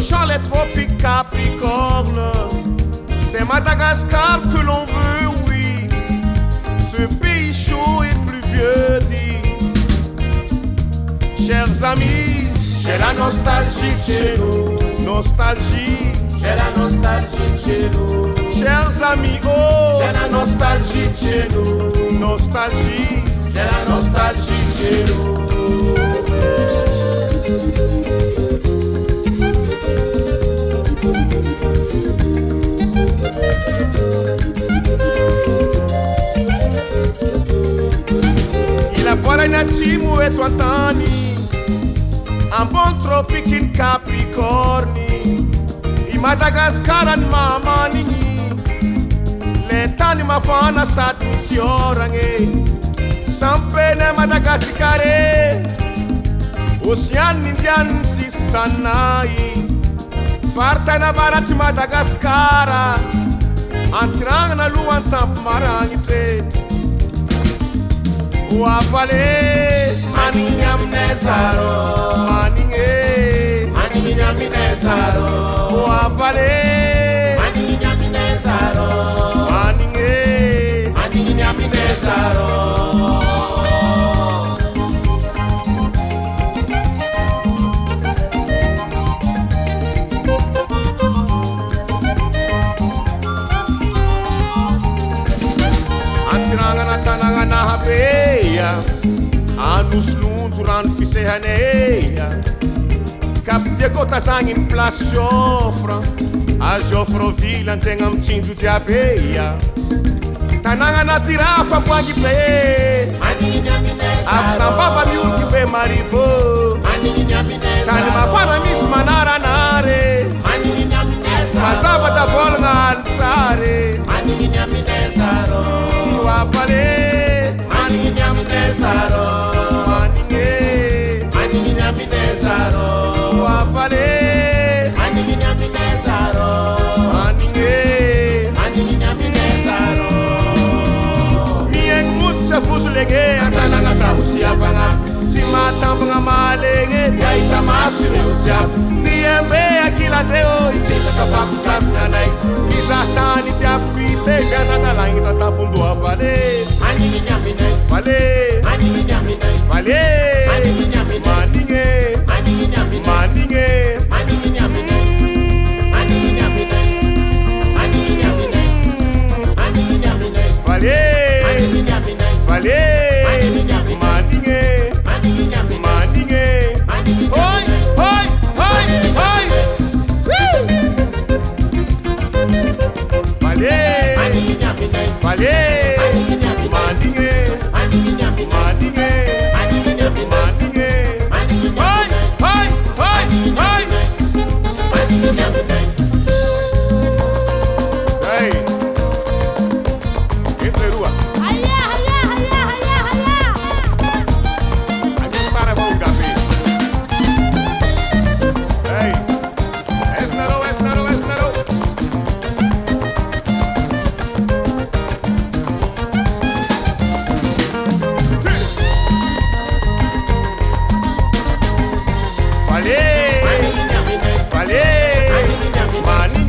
Touchant les tropiques Capricorne, c'est Madagascar que l'on veut, oui. Ce pays chaud et pluvieux dit. Chers amis, j'ai la nostalgie de chez nous. Nostalgie, j'ai la nostalgie de chez nous. Chers amis, oh, j'ai la nostalgie de chez nous. Nostalgie, j'ai la nostalgie de chez nous. Il a pas la natimo et toi tani, un bon tropique in Capricorne, i Madagascar an mamani, le tani mafana sat misiorange, sampene Madagascare, Ocean Indian sistanai, farta na barat Madagascara, antirang na luan samp marangi tre. Wafale Maninyam nezaro, maninge maninyam nezaro. Wafale maninyam nezaro, maninge maninyam nezaro. Antiranga na tananga na habeia, anus lundu rano fisehaneia. Capite cotazang in place Joffre, a Joffreville antegna mitsinjo de abeia. Tananga na tirafa poagi be, Maninyam nezaro, afsambava miulki be marivo. maninyam nezaro. Tani mafana misy manaranare, Maninyam nezaro, mazava da volagna alitsare. maninyam nezaro. Wafale Maninyam nezaro, maninge maninyam nezaro. Wafale Maninyam nezaro, maninge maninyam nezaro. mieng mutsa fusulege Tananga tahusiapanga, si matambanga malege yaita masure ujabu. fiembe akila deo Tsita kapaku kasnanai, izatani tiapite ganana langi tatapundu avale maninyam nei, vale maninyam nei, vale maninyam nei, maninge maninyam nei, maninge maninyam nei, maninyam nei, maninyam nei, maninyam nei, vale maninyam nei, vale maninyam nei, maninge maninyam nei, maninge maninyam hoi nei. hoi hoi hoi vale Maninyam nei, vale maninyam nei, maninge maninyam nei, maninge maninyam nei, maninge maninyam hoi nei, hoi hoi hoi maninyam nei. hey Eterua Haya, haya, haya, haya, haya. Anyo sara vou gabe hey esnero esnero esnero vale Maninyam nei, vale maninyam nei, mani